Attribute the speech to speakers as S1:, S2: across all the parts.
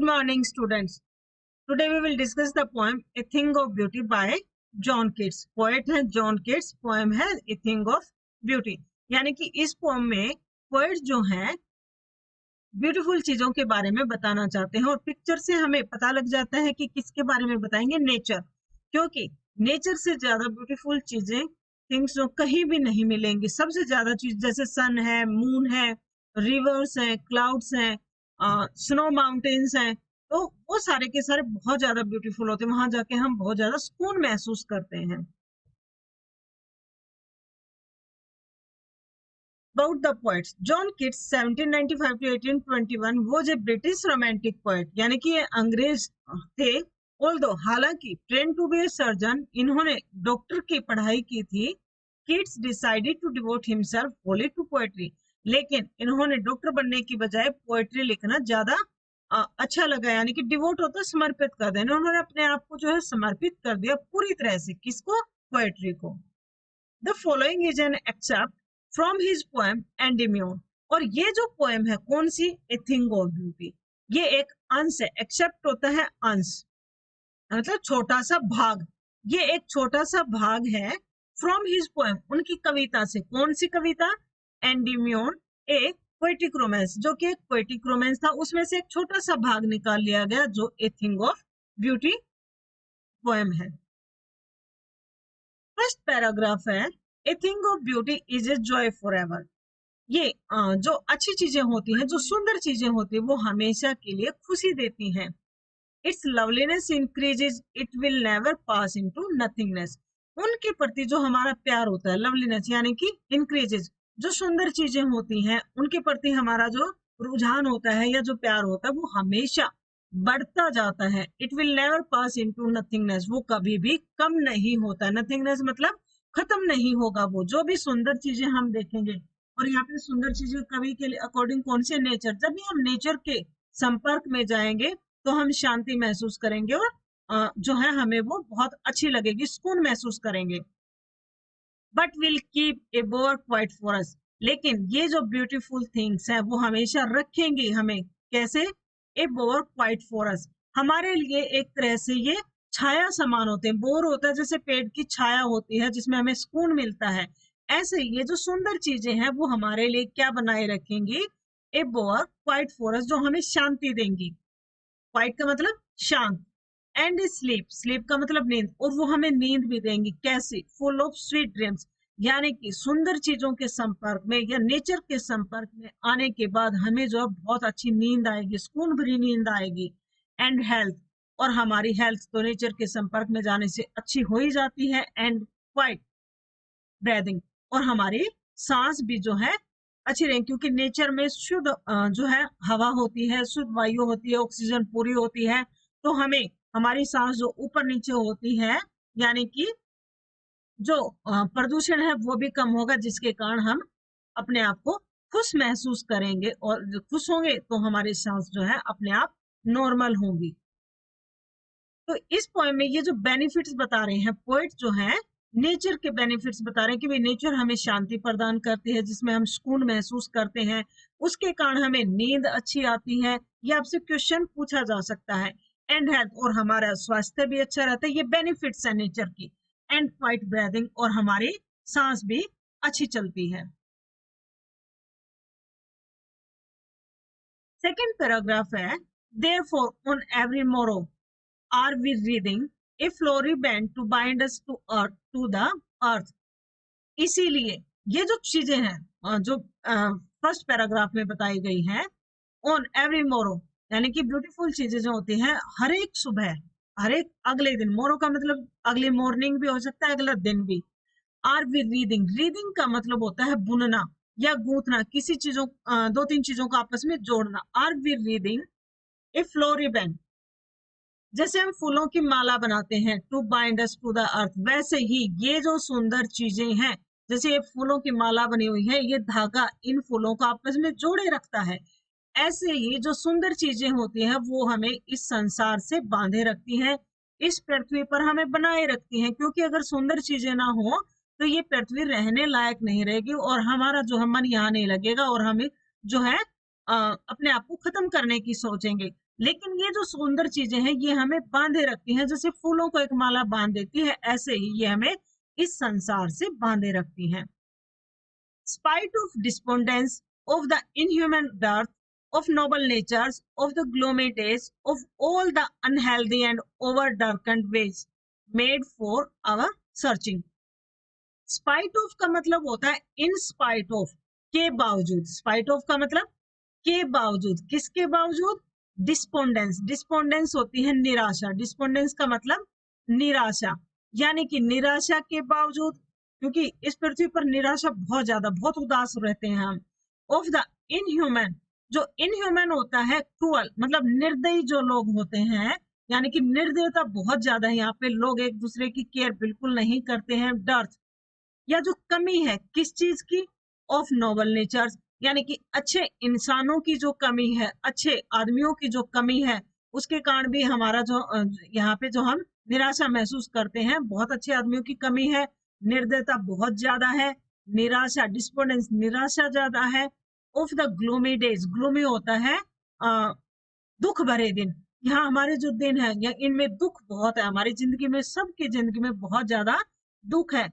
S1: morning, students. Today we will discuss the poem A Thing of Beauty by John Keats. Poet है John Keats, poem है A Thing of Beauty. यानी कि इस pome में poet जो है beautiful चीजों के बारे में बताना चाहते हैं और पिक्चर से हमें पता लग जाता है कि किसके बारे में बताएंगे, नेचर। क्योंकि नेचर से ज्यादा ब्यूटीफुल चीजें थिंग्स जो कहीं भी नहीं मिलेंगी। सबसे ज्यादा चीज जैसे सन है, मून है, रिवर्स है, क्लाउड्स हैं, स्नो माउंटेन्स हैं, तो वो सारे के सारे बहुत ज्यादा ब्यूटीफुल होते हैं। वहां जाके हम बहुत ज्यादा सुकून महसूस करते हैं। About the poets, John Keats 1795 to 1821 was a British romantic poet, यानी कि ये अंग्रेज थे। Although हालांकि trained to be a surgeon, इन्होंने डॉक्टर की पढ़ाई की थी। Keats decided to devote himself wholly to poetry, लेकिन इन्होंने डॉक्टर बनने की बजाय पोएट्री लिखना ज्यादा अच्छा लगा। यानी कि डिवोट होता समर्पित कर देना, उन्होंने अपने आप को जो है समर्पित कर दिया पूरी तरह से। किसको? पोएट्री को। The following is an excerpt from his poem Endymion. और ये जो पोएम है कौन सी? A Thing of Beauty। ये एक अंश है। एक्सेप्ट होता है अंश, मतलब छोटा सा भाग। ये एक छोटा सा भाग है फ्रॉम हिज पोएम, उनकी कविता से। कौन सी कविता? एंडीमियन, एक पोएटिक रोमांस, जो कि एक पोएटिक रोमांस था। उसमें से एक छोटा सा भाग निकाल लिया गया जो a thing of beauty poem है। फर्स्ट पैराग्राफ है a thing of beauty is a joy for ever. ये जो अच्छी चीजें होती हैं, जो सुंदर चीजें होती हैं, वो हमेशा के लिए खुशी देती हैं। It's loveliness increases, it will never pass into nothingness. उनके प्रति जो हमारा प्यार होता है, लवलीनेस यानी कि इंक्रीजेज, जो सुंदर चीजें होती हैं उनके प्रति हमारा जो रुझान होता है या जो प्यार होता है, वो हमेशा बढ़ता जाता है। It will never pass into nothingness, वो कभी भी कम नहीं होता। नथिंगनेस मतलब खत्म नहीं होगा। वो जो भी सुंदर चीजें हम देखेंगे, और यहाँ पे सुंदर चीजें कवि के लिए अकॉर्डिंग कौन से? नेचर। जब भी हम नेचर के संपर्क में जाएंगे तो हम शांति महसूस करेंगे और जो है हमें वो बहुत अच्छी लगेगी, सुकून महसूस करेंगे। But will keep a bore quiet for us, लेकिन ये जो ब्यूटीफुल थिंग्स हैं वो हमेशा रखेंगी हमें। कैसे? ए बोर क्वाइट फॉर अस, हमारे लिए एक तरह से ये छाया समान होते हैं। बोर होता है जैसे पेड़ की छाया होती है जिसमें हमें सुकून मिलता है, ऐसे ये जो सुंदर चीजें हैं वो हमारे लिए क्या बनाए रखेंगी? ए बोर क्वाइट फॉर अस, जो हमें शांति देंगी। क्वाइट का मतलब शांत, एंड स्लीप, स्लीप का मतलब नींद, और वो हमें नींद भी देंगी। कैसे? फुल ऑफ स्वीट ड्रीम्स, यानी कि सुंदर चीजों के संपर्क में या नेचर के संपर्क में आने के बाद हमें जो बहुत अच्छी नींद आएगी, सुकून भरी नींद आएगी। एंड हेल्थ, और हमारी हेल्थ तो नेचर के संपर्क में जाने से अच्छी हो ही जाती है। एंड क्वाइट ब्रीदिंग, और हमारी सांस भी जो है अच्छी रहेगी, क्योंकि नेचर में शुद्ध जो है हवा होती है, शुद्ध वायु होती है, ऑक्सीजन पूरी होती है, तो हमें हमारी सांस जो ऊपर नीचे होती है, यानी कि जो प्रदूषण है वो भी कम होगा, जिसके कारण हम अपने आप को खुश महसूस करेंगे, और जो खुश होंगे तो हमारी सांस जो है अपने आप नॉर्मल होंगी। तो इस पोएम में ये जो बेनिफिट्स बता रहे हैं पोएट जो है, नेचर के बेनिफिट्स बता रहे हैं कि भाई नेचर हमें शांति प्रदान करती है, जिसमें हम सुकून महसूस करते हैं, उसके कारण हमें नींद अच्छी आती है। ये आपसे क्वेश्चन पूछा जा सकता है। एंड हेल्थ, और हमारा स्वास्थ्य भी अच्छा रहता है। ये बेनिफिट्स है नेचर की। एंड क्वाइट ब्रीदिंग, और हमारी सांस भी अच्छी चलती है। सेकेंड पैराग्राफ है देयरफॉर ऑन एवरी मोरो are we reading a flowery band to bind us to the earth। इसीलिए ये जो चीजें हैं जो फर्स्ट पैराग्राफ में बताई गई हैं, ऑन एवरी मोरो यानी कि ब्यूटीफुल चीजें जो होती हैं हर एक सुबह, हर एक अगले दिन। मोरो का मतलब अगले मॉर्निंग भी हो सकता है, अगला दिन भी। आर वी रीडिंग, रीडिंग का मतलब होता है बुनना या गूंथना, किसी चीजों दो तीन चीजों को आपस में जोड़ना। Are we reading a flowery band, जैसे हम फूलों की माला बनाते हैं, to bind us to the earth, वैसे ही ये जो सुंदर चीजें हैं, जैसे ये फूलों की माला बनी हुई है, ये धागा इन फूलों को आपस में जोड़े रखता है, ऐसे ही जो सुंदर चीजें होती हैं वो हमें इस संसार से बांधे रखती हैं, इस पृथ्वी पर हमें बनाए रखती हैं। क्योंकि अगर सुंदर चीजें ना हो तो ये पृथ्वी रहने लायक नहीं रहेगी, और हमारा जो है मन यहाँ नहीं लगेगा, और हमें जो है अपने आप को खत्म करने की सोचेंगे। लेकिन ये जो सुंदर चीजें हैं ये हमें बांधे रखती हैं, जैसे फूलों को एक माला बांध देती है, ऐसे ही ये हमें इस संसार से बांधे रखती हैं। Spite of despondence, of the inhuman dearth, of noble natures, of the gloomy days, of all the unhealthy and over darkened ways made for our searching. Spite of का मतलब होता है in spite of, के बावजूद। Spite of का मतलब के बावजूद, किसके बावजूद? डिस्पोंडेंस। डिस्पोंडेंस होती है निराशा। डिस्पोंडेंस का मतलब निराशा, यानी कि निराशा के बावजूद, क्योंकि इस पृथ्वी पर निराशा बहुत ज्यादा, बहुत उदास रहते हैं हम। ऑफ द इनह्यूमन, जो इनह्यूमन होता है क्रूअल, मतलब निर्दयी जो लोग होते हैं, यानी कि निर्दयता बहुत ज्यादा है यहाँ पे, लोग एक दूसरे की केयर बिल्कुल नहीं करते हैं। डर्थ, या जो कमी है किस चीज की? ऑफ नोबल नेचर्स, यानी कि अच्छे इंसानों की जो कमी है, अच्छे आदमियों की जो कमी है, उसके कारण भी हमारा जो यहाँ पे जो हम निराशा महसूस करते हैं, बहुत अच्छे आदमियों की कमी है, निर्दयता बहुत ज्यादा है, निराशा डिस्पोर्डेंस निराशा ज्यादा है। Of the gloomy days, gloomy होता है दुख भरे दिन। यहाँ हमारे जो दिन है या इनमें दुख बहुत है, हमारी जिंदगी में, सबकी जिंदगी में बहुत ज्यादा दुख है।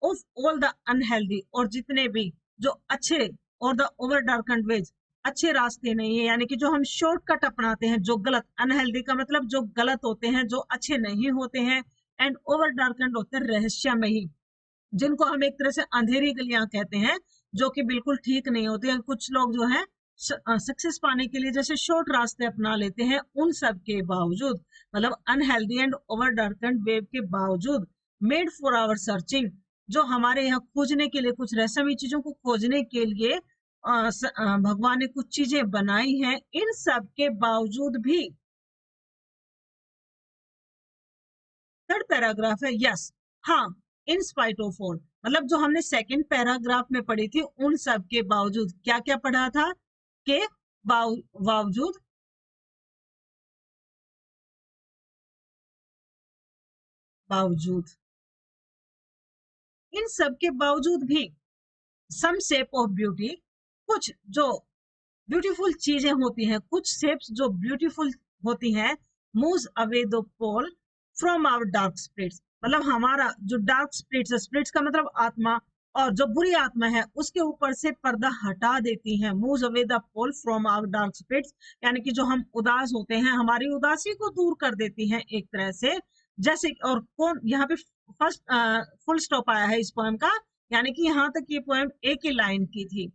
S1: ऑफ ऑल द अनहेल्दी, और जितने भी जो अच्छे, और द ओवर डार्कन वेज, अच्छे रास्ते नहीं है, यानी कि जो हम शॉर्टकट अपनाते हैं, जो गलत, अनहेल्दी का मतलब जो गलत होते हैं, जो अच्छे नहीं होते हैं, एंड ओवर डार्कन होते हैं रहस्यमयी, जिनको हम एक तरह से अंधेरी गलियां कहते हैं, जो कि बिल्कुल ठीक नहीं होती है। कुछ लोग जो है सक्सेस पाने के लिए जैसे शॉर्ट रास्ते अपना लेते हैं, उन सब के बावजूद, मतलब unhealthy and over darken wave के बावजूद, मेड फॉर आवर सर्चिंग, जो हमारे यहाँ खोजने के लिए, कुछ रहस्यमयी चीजों को खोजने के लिए भगवान ने कुछ चीजें बनाई हैं, इन सब के बावजूद भी। थर्ड पैराग्राफ है यस, हाँ, इन स्पाइट ऑफ ऑल, मतलब जो हमने सेकंड पैराग्राफ में पढ़ी थी, उन सब के बावजूद, क्या क्या पढ़ा था? के बावजूद, बावजूद, इन सब के बावजूद भी, सम शेप ऑफ ब्यूटी, कुछ जो ब्यूटीफुल चीजें होती हैं, कुछ शेप्स जो ब्यूटीफुल होती हैं, moves away the pall from our dark spirits, मतलब हमारा जो डार्क स्पिरिट्स है, स्पिरिट्स का मतलब आत्मा, और जो बुरी आत्मा है उसके ऊपर से पर्दा हटा देती है। Moves away the pall from our dark spirits, यानी कि जो हम उदास होते हैं, हमारी उदासी को दूर कर देती है एक तरह से। जैसे, और कौन यहाँ पे फर्स्ट फुल स्टॉप आया है इस पोएम का, यानी कि यहाँ तक ये पोएम एक ही लाइन की थी।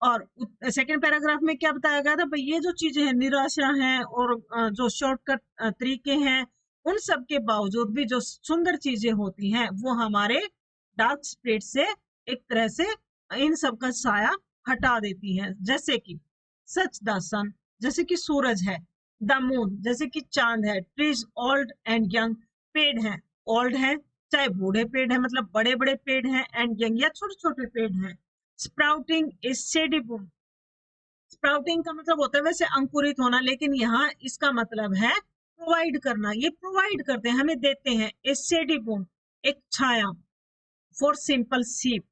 S1: और सेकंड पैराग्राफ में क्या बताया गया था? भाई ये जो चीजें हैं, निराशा है और जो शॉर्टकट तरीके हैं, उन सब के बावजूद भी जो सुंदर चीजें होती हैं, वो हमारे डार्क स्पिरिट से एक तरह से इन सब का साया हटा देती हैं। जैसे कि सच द सन, जैसे कि सूरज है, द मून, जैसे कि चांद है, ट्रीज ओल्ड एंड यंग, पेड़ है, ओल्ड है चाहे बूढ़े पेड़ है, मतलब बड़े बड़े पेड़ हैं, एंड यंग या छोटे छोटे पेड़ हैं। स्प्राउटिंग इज सेडिबुम, स्प्राउटिंग का मतलब होता है वैसे अंकुरित होना, लेकिन यहाँ इसका मतलब है प्रोवाइड करना, ये प्रोवाइड करते हैं, हमें देते हैं। ए सेडिबुम, एक छाया, फॉर सिंपल सीप,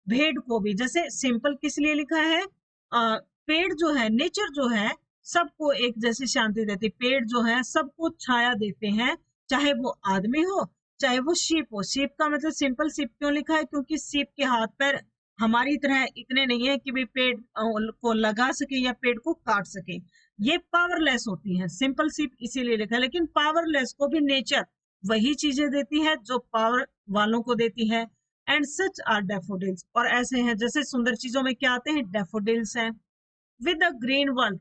S1: भेड़ को भी, जैसे सिंपल किस लिए लिखा है? पेड़ जो है, नेचर जो है, सबको एक जैसी शांति देती, पेड़ जो है सबको छाया देते हैं, चाहे वो आदमी हो चाहे वो शीप हो। शीप का मतलब सिंपल सीप क्यों लिखा है? क्योंकि सीप के हाथ पैर हमारी तरह इतने नहीं है कि भी पेड़ को लगा सके या पेड़ को काट सके, ये पावरलेस होती है, सिंपल सीप इसीलिए लिखा है। लेकिन पावरलेस को भी नेचर वही चीजें देती है जो पावर वालों को देती है। एंड सच आर डैफोडिल्स, और ऐसे हैं, जैसे सुंदर चीजों में क्या आते हैं? डैफोडिल्स हैं। With the green world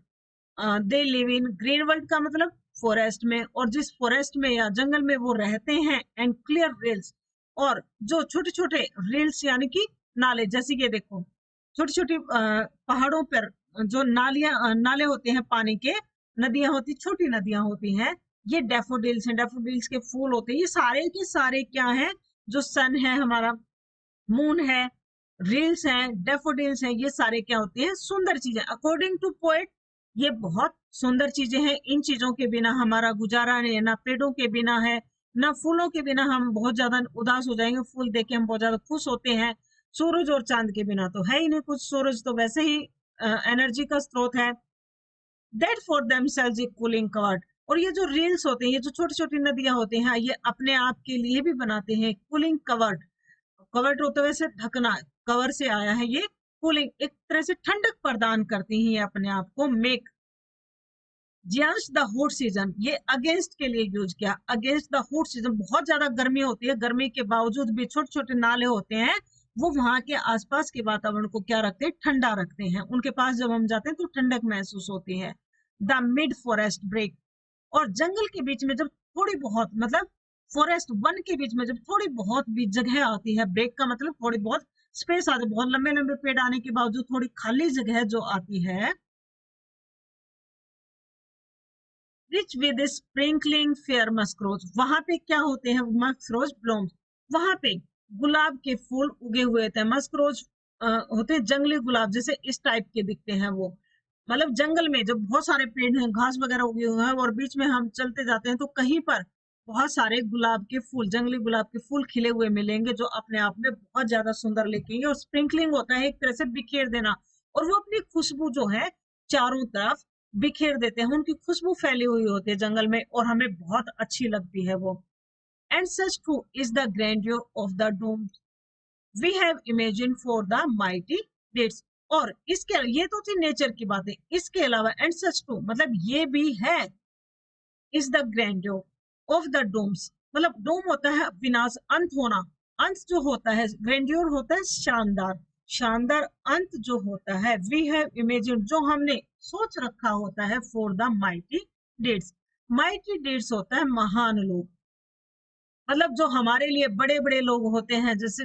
S1: they live in, green world का मतलब फॉरेस्ट में, और जिस फॉरेस्ट में या जंगल में वो रहते हैं। एंड क्लियर रिल्स, और जो छोटे छोटे रिल्स यानी कि नाले, जैसे कि देखो छोटी छोटी पहाड़ों पर जो नाले होते हैं पानी के, नदियां होती, छोटी नदियां होती हैं, ये डैफोडिल्स हैं। डैफोडिल्स के फूल होते हैं। ये सारे के सारे क्या हैं? जो सन है हमारा, मून है, रील्स हैं, डेफोडिल्स हैं, ये सारे क्या होती हैं? सुंदर चीजें। अकॉर्डिंग टू पोएट ये बहुत सुंदर चीजें हैं, इन चीजों के बिना हमारा गुजारा नहीं है, ना पेड़ों के बिना है, ना फूलों के बिना हम बहुत ज्यादा उदास हो जाएंगे, फूल देख के हम बहुत ज्यादा खुश होते हैं। सूरज और चांद के बिना तो है ही नहीं कुछ, सूरज तो वैसे ही एनर्जी का स्रोत है। That for themselves A cooling cover. और ये जो रील्स होते हैं, ये जो छोटी छोटी नदियां होती हैं, ये अपने आप के लिए भी बनाते हैं कूलिंग कवर। कवर्ड होते हुए से ढकना, कवर से आया है ये। कूलिंग, एक तरह से ठंडक प्रदान करती है अपने आप को। Make Jiyansh the hot season, ये अगेंस्ट के लिए यूज किया। अगेंस्ट द हॉट सीजन, बहुत ज्यादा गर्मी होती है, गर्मी के बावजूद भी छोटे छोटे नाले होते हैं, वो वहां के आसपास के वातावरण को क्या रखते हैं, ठंडा रखते हैं। उनके पास जब हम जाते हैं तो ठंडक महसूस होती है। द मिड फॉरेस्ट ब्रेक, और जंगल के बीच में जब थोड़ी बहुत, मतलब फॉरेस्ट वन के बीच में जब थोड़ी बहुत भी जगह आती है, ब्रेक का मतलब थोड़ी बहुत स्पेस आती है, बहुत लंबे लंबे पेड़ आने के बावजूद थोड़ी खाली जगह जो आती है, रिच विद स्प्रिंकलिंग फेयर मस्क्रोज, वहां पे क्या होते हैं, मस्क्रोज ब्लूम्स, वहां पे गुलाब के फूल उगे हुए होते हैं। मस्क्रोज होते हैं जंगली गुलाब, जैसे इस टाइप के दिखते हैं वो। मतलब जंगल में जब बहुत सारे पेड़ हैं, घास वगैरह उगे हुए हैं, और बीच में हम चलते जाते हैं तो कहीं पर बहुत सारे गुलाब के फूल, जंगली गुलाब के फूल खिले हुए मिलेंगे, जो अपने आप में बहुत ज्यादा सुंदर लगेंगे। और स्प्रिंकलिंग होता है एक तरह से बिखेर देना, और वो अपनी खुशबू जो है चारों तरफ बिखेर देते हैं। उनकी खुशबू फैली हुई होती है जंगल में, और हमें बहुत अच्छी लगती है वो। And such too is the grandeur of the dome we have imagine for the mighty deads. और इसके, ये तो थी नेचर की बातें, इसके अलावा एंड सच टू मतलब ये भी है, is the grandeur of the domes, मतलब डोम होता है विनाश, अंत होना। अंत जो होता है, ग्रैंडियर होता है शानदार, शानदार अंत जो होता है। वी हैव इमेजिन, जो हमने सोच रखा होता है, for the mighty deads. Mighty deads होता है महान लोग, मतलब जो हमारे लिए बड़े बड़े लोग होते हैं, जैसे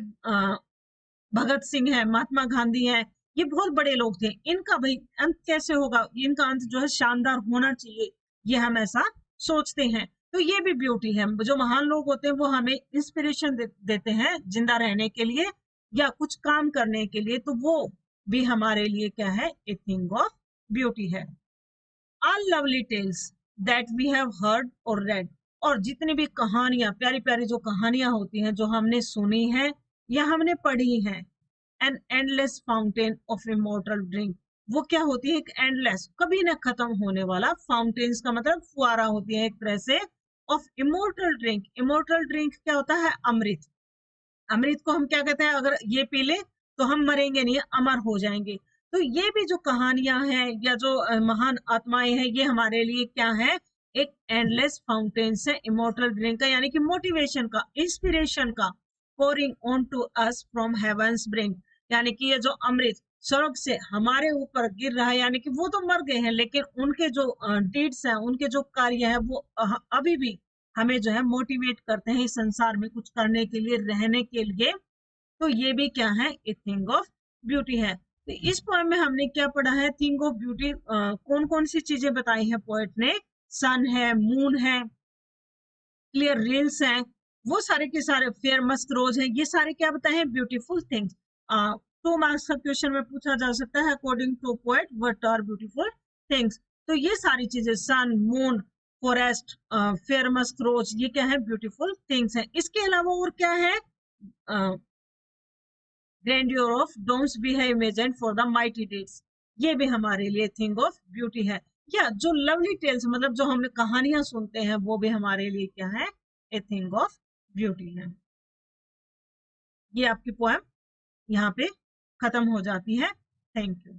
S1: भगत सिंह है, महात्मा गांधी है, ये बहुत बड़े लोग थे। इनका भाई अंत कैसे होगा, इनका अंत जो है शानदार होना चाहिए, ये हम ऐसा सोचते हैं। तो ये भी ब्यूटी है, जो महान लोग होते हैं वो हमें इंस्पिरेशन देते हैं जिंदा रहने के लिए या कुछ काम करने के लिए, तो वो भी हमारे लिए क्या है, ए थिंग ऑफ ब्यूटी है। All lovely tales that we have heard or read, और जितनी भी कहानियां, प्यारी प्यारी जो कहानियां होती हैं, जो हमने सुनी है या हमने पढ़ी है। An endless fountain of immortal drink, वो क्या होती है, एक एंडलेस, कभी न खत्म होने वाला, फाउंटेन्स का मतलब फुआरा होती है एक तरह से, of immortal drink. Immortal drink क्या होता है, अमृत। अमृत को हम क्या कहते हैं, अगर ये पी ले तो हम मरेंगे नहीं, अमर हो जाएंगे। तो ये भी जो कहानियां हैं या जो महान आत्माएं हैं, ये हमारे लिए क्या है, एक एंडलेस फाउंटेन है इमोर्टल ड्रिंक का, यानी कि मोटिवेशन का, इंस्पिरेशन का। Pouring on to us from heaven's brink, यानी कि ये जो अमृत स्वर्ग से हमारे ऊपर गिर रहा है, यानी कि वो तो मर गए हैं, लेकिन उनके जो डीड्स हैं, उनके जो कार्य है, वो अभी भी हमें जो है मोटिवेट करते हैं इस संसार में कुछ करने के लिए, रहने के लिए। तो ये भी क्या है, ए थिंग ऑफ ब्यूटी है। तो इस पोएम में हमने क्या पढ़ा है, थिंग ऑफ ब्यूटी कौन कौन सी चीजें बताई हैं पोएट ने। सन है, मून है, क्लियर रील्स हैं, वो सारे के सारे, फेयर मस्क रोज है, ये सारे क्या बताए हैं, ब्यूटीफुल थिंग्स। 2 मार्क्स का क्वेश्चन में पूछा जा सकता है, according to poet what are beautiful things. तो ये सारी चीजें, sun, moon, forest, fair musk rose, ये क्या है, ब्यूटीफुल थिंग्स है। इसके अलावा और क्या है, grandeur of domes we have imagined for the mighty deads, ये भी हमारे लिए थिंग ऑफ ब्यूटी है। या जो लवली टेल्स, मतलब जो हम कहानियां सुनते हैं, वो भी हमारे लिए क्या है, ए थिंग ऑफ ब्यूटी है। ये आपकी पोएम यहाँ पे खत्म हो जाती है। Thank you.